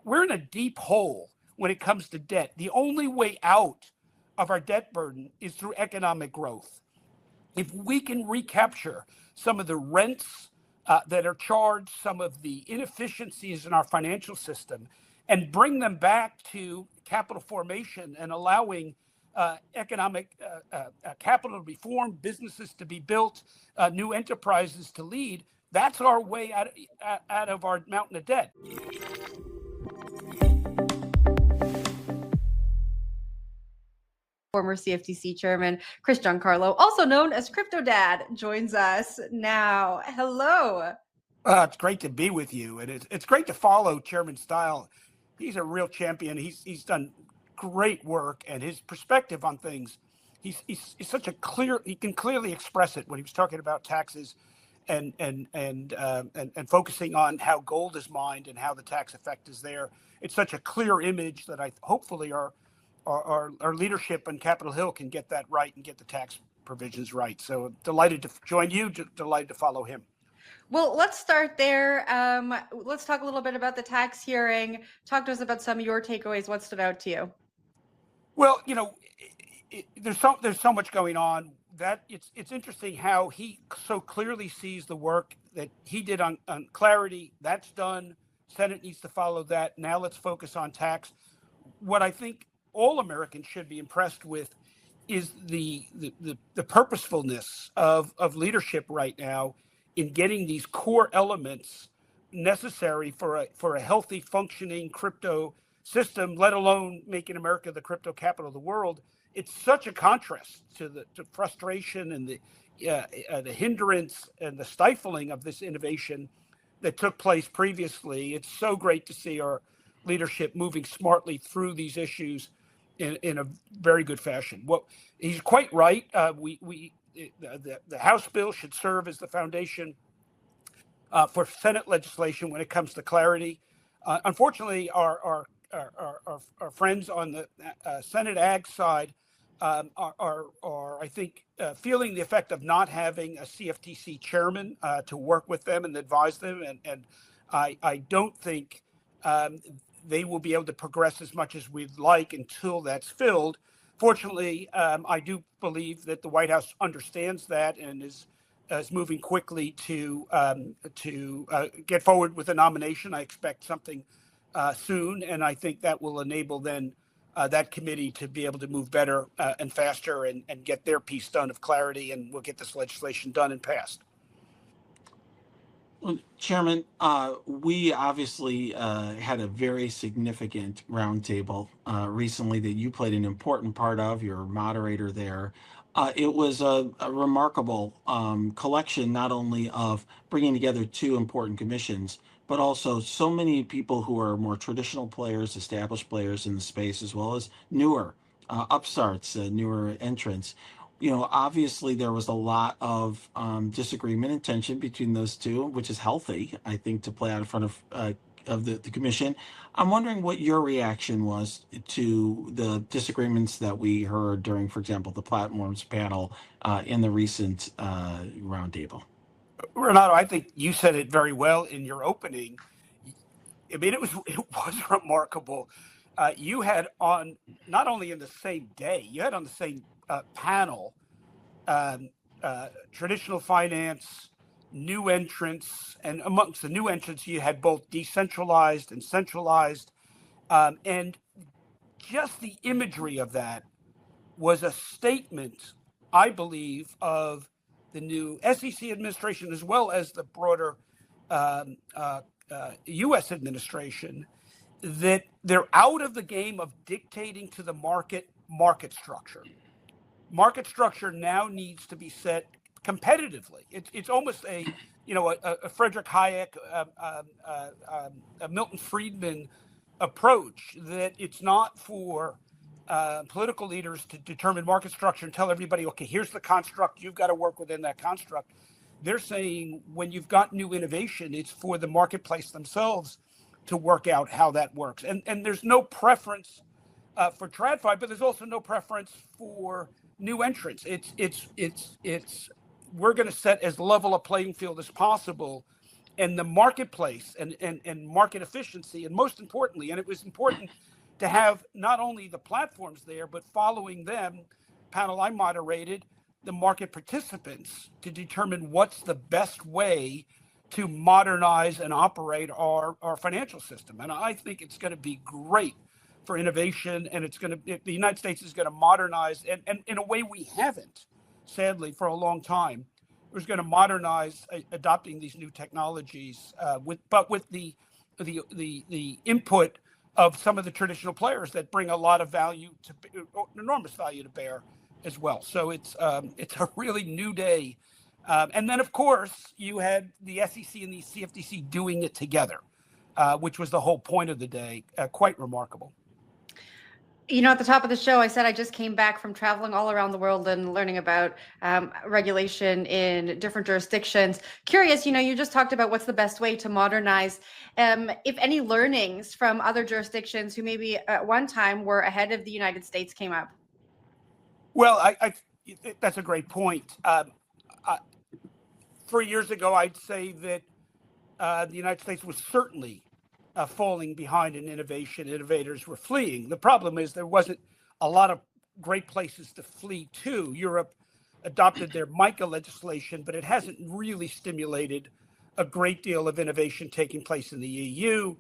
we're in a deep hole when it comes to debt. The only way out of our debt burden is through economic growth. If we can recapture some of the rents that are charged, some of the inefficiencies in our financial system, and bring them back to capital formation and allowing economic capital to be formed, businesses to be built, new enterprises to lead, that's our way out of our mountain of debt. Former CFTC Chairman Chris Giancarlo, also known as Crypto Dad, joins us now. Hello. It's great to be with you, and it's great to follow Chairman Style. He's a real champion. He's done great work, and his perspective on things, he's such a clear. He can clearly express it when he was talking about taxes, and focusing on how gold is mined and how the tax effect is there. It's such a clear image that hopefully our leadership on Capitol Hill can get that right and get the tax provisions right. So delighted to join you. Delighted to follow him. Well, let's start there. Let's talk a little bit about the tax hearing. Talk to us about some of your takeaways. What stood out to you? Well, there's so much going on that it's interesting how he so clearly sees the work that he did on clarity. That's done. Senate needs to follow that. Now let's focus on tax. What I think all Americans should be impressed with is the purposefulness of leadership right now in getting these core elements necessary for a healthy, functioning crypto system, let alone making America the crypto capital of the world. It's such a contrast to the frustration and the hindrance and the stifling of this innovation that took place previously. It's so great to see our leadership moving smartly through these issues in a very good fashion. Well, he's quite right. The House bill should serve as the foundation for Senate legislation when it comes to clarity. Unfortunately, our friends on the Senate Ag side are I think, feeling the effect of not having a CFTC chairman to work with them and advise them, and I don't think they will be able to progress as much as we'd like until that's filled. Fortunately, I do believe that the White House understands that and is moving quickly to get forward with a nomination. I expect something soon, and I think that will enable then that committee to be able to move better and faster and get their piece done of clarity, and we'll get this legislation done and passed. Well, Chairman, we obviously had a very significant roundtable recently that you played an important part of. You're a moderator there. It was a remarkable collection, not only of bringing together two important commissions, but also so many people who are more traditional players, established players in the space, as well as newer upstarts, newer entrants. Obviously there was a lot of disagreement and tension between those two, which is healthy, I think, to play out in front of the commission. I'm wondering what your reaction was to the disagreements that we heard during, for example, the platforms panel in the recent roundtable. Renato, I think you said it very well in your opening. I mean, it was remarkable. You had on, not only in the same day, you had on the same panel, traditional finance, new entrants, and amongst the new entrants, you had both decentralized and centralized. And just the imagery of that was a statement, I believe, of the new SEC administration, as well as the broader U.S. administration, that they're out of the game of dictating to the market structure. Market structure now needs to be set competitively. It's almost a Frederick Hayek, a Milton Friedman approach, that it's not for political leaders to determine market structure and tell everybody, okay, here's the construct, you've got to work within that construct. They're saying when you've got new innovation, it's for the marketplace themselves to work out how that works. And there's no preference for TradFi, but there's also no preference for new entrants. It's we're going to set as level a playing field as possible and the marketplace and market efficiency. And most importantly, and it was important to have not only the platforms there, but following them, panel I moderated, the market participants to determine what's the best way to modernize and operate our financial system. And I think it's going to be great for innovation, and the United States is going to modernize, and in a way we haven't, sadly, for a long time. It was going to modernize adopting these new technologies, with the input of some of the traditional players that bring a lot of value enormous value to bear as well. So it's a really new day. And then, of course, you had the SEC and the CFTC doing it together, which was the whole point of the day. Quite remarkable. At the top of the show, I said I just came back from traveling all around the world and learning about regulation in different jurisdictions. Curious, you just talked about what's the best way to modernize. If any learnings from other jurisdictions who maybe at one time were ahead of the United States came up. Well, that's a great point. 3 years ago, I'd say that the United States was certainly falling behind in innovation. Innovators were fleeing. The problem is there wasn't a lot of great places to flee to. Europe adopted their MiCA legislation, but it hasn't really stimulated a great deal of innovation taking place in the EU.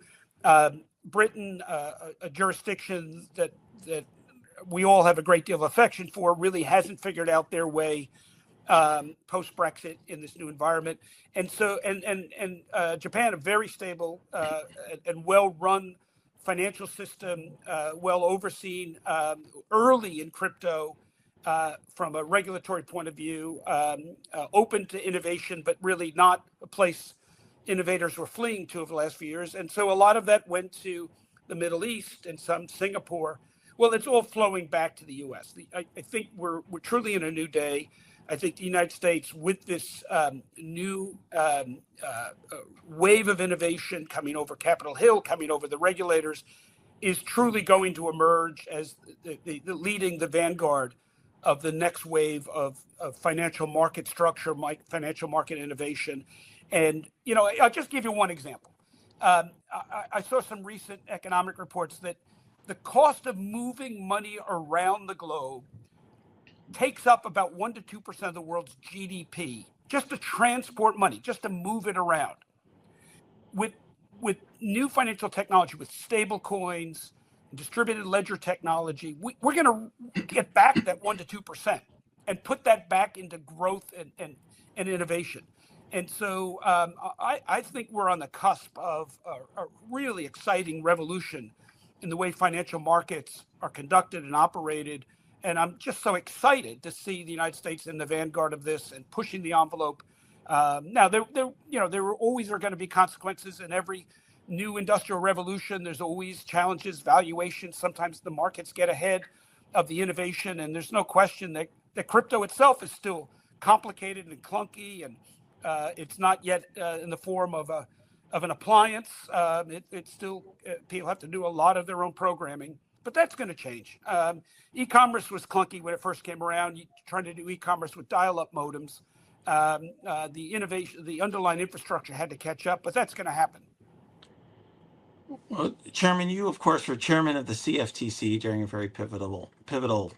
Britain, a jurisdiction that we all have a great deal of affection for, really hasn't figured out their way post-Brexit in this new environment. And so, Japan, a very stable and well-run financial system, well overseen, early in crypto from a regulatory point of view, open to innovation, but really not a place innovators were fleeing to over the last few years. And so a lot of that went to the Middle East and some Singapore. Well, it's all flowing back to the U.S. I think we're truly in a new day. I think the United States, with this new wave of innovation coming over Capitol Hill, coming over the regulators, is truly going to emerge as leading the vanguard of the next wave of financial market structure, financial market innovation. And, I'll just give you one example. I saw some recent economic reports that the cost of moving money around the globe takes up about 1% to 2% of the world's GDP, just to transport money, just to move it around. With new financial technology, with stable coins, distributed ledger technology, we're going to get back that 1% to 2% and put that back into growth and innovation. And so I think we're on the cusp of a really exciting revolution in the way financial markets are conducted and operated. And I'm just so excited to see the United States in the vanguard of this and pushing the envelope. Now, there always are going to be consequences in every new industrial revolution. There's always challenges, valuations. Sometimes the markets get ahead of the innovation, and there's no question that crypto itself is still complicated and clunky, and it's not yet in the form of an appliance. It's still people have to do a lot of their own programming. But that's going to change. E-commerce was clunky when it first came around. Trying to do e-commerce with dial-up modems. The innovation, the underlying infrastructure had to catch up, but that's going to happen. Well, Chairman, you, of course, were chairman of the CFTC during a very pivotal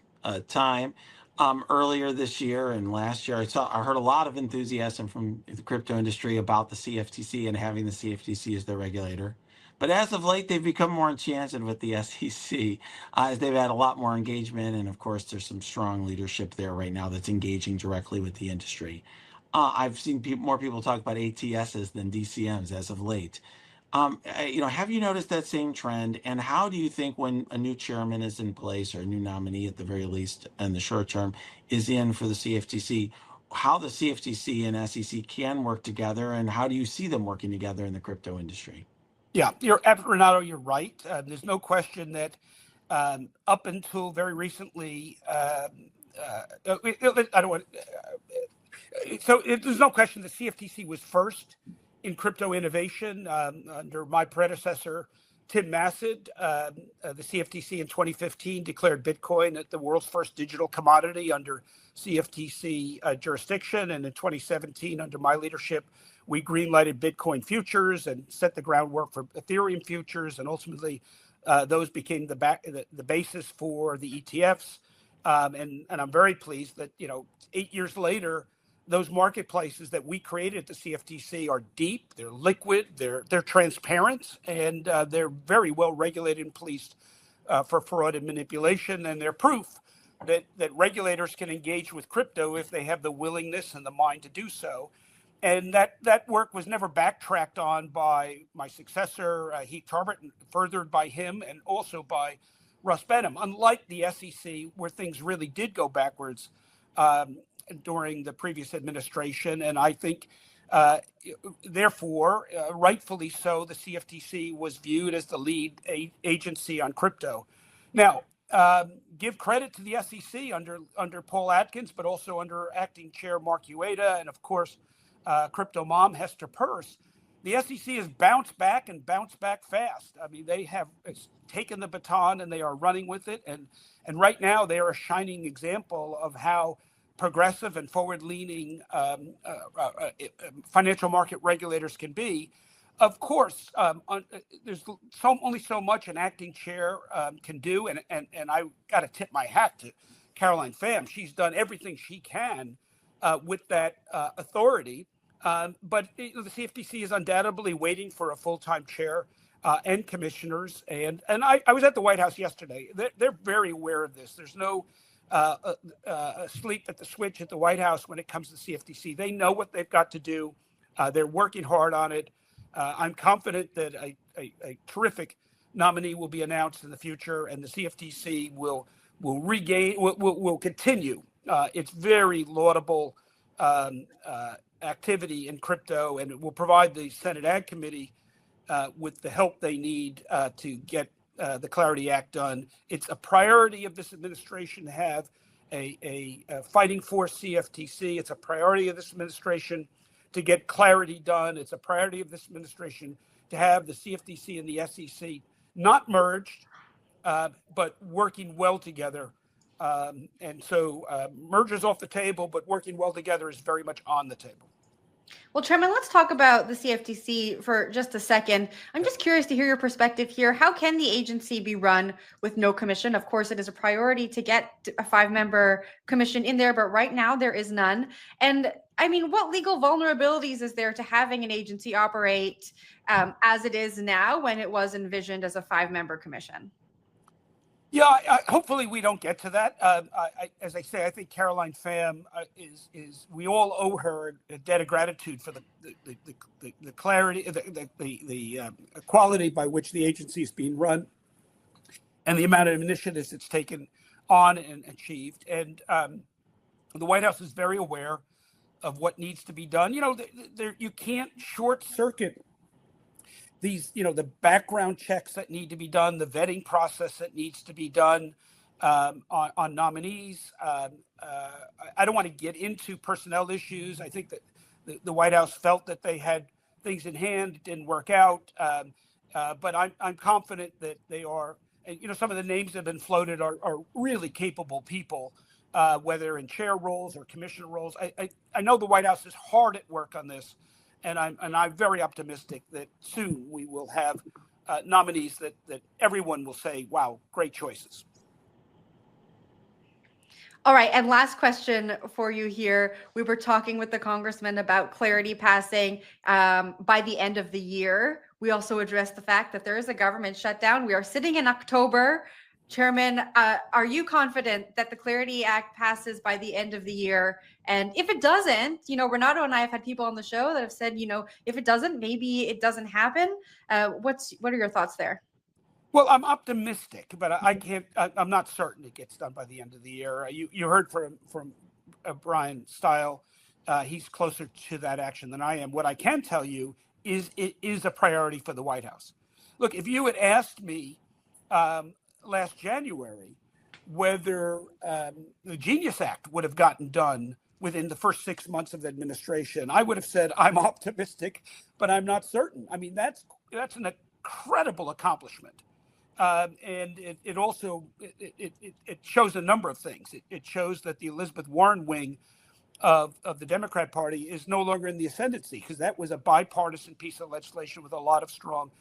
time. Earlier this year and last year, I heard a lot of enthusiasm from the crypto industry about the CFTC and having the CFTC as their regulator. But as of late, they've become more enchanted with the SEC as they've had a lot more engagement. And of course, there's some strong leadership there right now that's engaging directly with the industry. I've seen more people talk about ATSs than DCMs as of late. Have you noticed that same trend? And how do you think when a new chairman is in place, or a new nominee at the very least in the short term is in for the CFTC, how the CFTC and SEC can work together, and how do you see them working together in the crypto industry? Yeah, Renato, you're right. There's no question that up until very recently, there's no question the CFTC was first in crypto innovation under my predecessor, Tim Massid. The CFTC in 2015 declared Bitcoin the world's first digital commodity under CFTC jurisdiction, and in 2017, under my leadership, we greenlighted Bitcoin futures and set the groundwork for Ethereum futures, and ultimately those became the basis for the ETFs. And I'm very pleased that 8 years later, those marketplaces that we created at the CFTC are deep, they're liquid, they're transparent, and they're very well regulated and policed for fraud and manipulation, and they're proof that regulators can engage with crypto if they have the willingness and the mind to do so. And that work was never backtracked on by my successor, Heath Tarbert, furthered by him and also by Russ Benham, unlike the SEC, where things really did go backwards during the previous administration. And I think, therefore, rightfully so, the CFTC was viewed as the lead agency on crypto. Now, give credit to the SEC under Paul Atkins, but also under acting chair Mark Ueda, and of course, crypto mom Hester Peirce. The SEC has bounced back and bounced back fast. I mean, they have taken the baton and they are running with it. And right now, they are a shining example of how progressive and forward-leaning financial market regulators can be. Of course, there's only so much an acting chair can do, and I got to tip my hat to Caroline Pham. She's done everything she can with that authority, but the CFTC is undoubtedly waiting for a full-time chair and commissioners. And I was at the White House yesterday. They're very aware of this. There's no sleep at the switch at the White House when it comes to CFTC. They know what they've got to do. They're working hard on it. I'm confident that a terrific nominee will be announced in the future, and the CFTC will continue its very laudable activity in crypto, and it will provide the Senate Ag Committee with the help they need to get the Clarity Act done. It's a priority of this administration to have a fighting for CFTC. It's a priority of this administration to get clarity done. It's a priority of this administration to have the CFTC and the SEC not merged, but working well together. And so mergers off the table, but working well together is very much on the table. Well, Chairman, let's talk about the CFTC for just a second. I'm just curious to hear your perspective here. How can the agency be run with no commission? Of course, it is a priority to get a 5-member commission in there, but right now there is none. And I mean, what legal vulnerabilities is there to having an agency operate as it is now when it was envisioned as a 5-member commission? Yeah, hopefully we don't get to that. As I say, I think Caroline Pham is we all owe her a debt of gratitude for the clarity, the quality by which the agency is being run, and the amount of initiatives it's taken on and achieved. And the White House is very aware of what needs to be done. You can't short circuit these, the background checks that need to be done, the vetting process that needs to be done on nominees. I don't want to get into personnel issues. I think that the White House felt that they had things in hand. It didn't work out. But I'm confident that they are, and some of the names that have been floated are really capable people, whether in chair roles or commissioner roles. I know the White House is hard at work on this. And I'm very optimistic that soon we will have nominees that everyone will say, wow, great choices. All right. And last question for you here. We were talking with the congressman about Clarity passing by the end of the year. We also addressed the fact that there is a government shutdown. We are sitting in October. Chairman, are you confident that the Clarity Act passes by the end of the year? And if it doesn't, Renato and I have had people on the show that have said, if it doesn't, maybe it doesn't happen. What are your thoughts there? Well, I'm optimistic, but I'm not certain it gets done by the end of the year. You heard from Brian Stile. He's closer to that action than I am. What I can tell you is it is a priority for the White House. Look, if you had asked me last January whether the Genius Act would have gotten done within the first 6 months of the administration, I would have said I'm optimistic, but I'm not certain. I mean, that's an incredible accomplishment, and it also shows a number of things. It shows that the Elizabeth Warren wing of the Democrat Party is no longer in the ascendancy, because that was a bipartisan piece of legislation with a lot of strong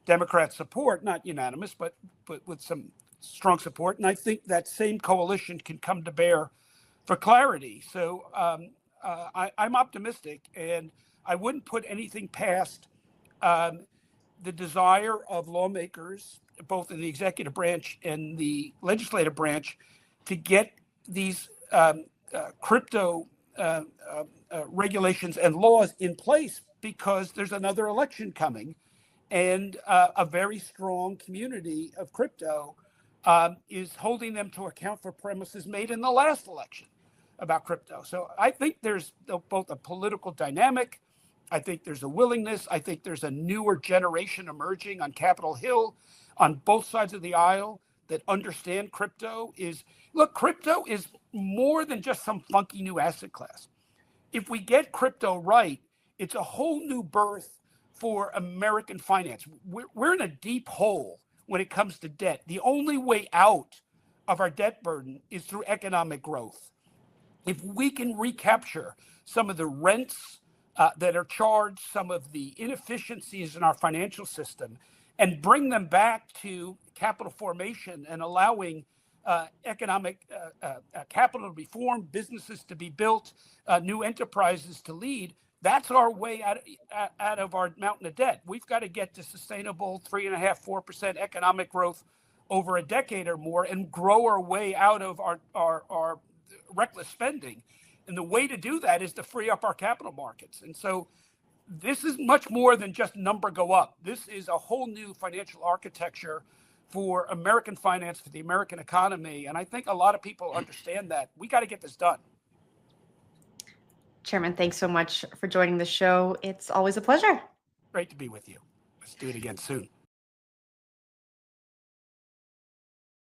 Democrat support, not unanimous, but with some strong support. And I think that same coalition can come to bear for clarity. So I'm optimistic, and I wouldn't put anything past the desire of lawmakers, both in the executive branch and the legislative branch, to get these crypto regulations and laws in place, because there's another election coming, and a very strong community of crypto is holding them to account for premises made in the last election about crypto. So I think there's both a political dynamic. I think there's a willingness. I think there's a newer generation emerging on Capitol Hill, on both sides of the aisle, that understand crypto is more than just some funky new asset class. If we get crypto right, it's a whole new berth for American finance. We're in a deep hole when it comes to debt. The only way out of our debt burden is through economic growth. If we can recapture some of the rents that are charged, some of the inefficiencies in our financial system, and bring them back to capital formation and allowing economic capital to be formed, businesses to be built, new enterprises to lead, that's our way out of our mountain of debt. We've got to get to sustainable 3.5%, 4% economic growth over a decade or more, and grow our way out of our reckless spending. And the way to do that is to free up our capital markets. And so this is much more than just number go up. This is a whole new financial architecture for American finance, for the American economy. And I think a lot of people understand that. We got to get this done. Chairman, thanks so much for joining the show. It's always a pleasure. Great to be with you. Let's do it again soon.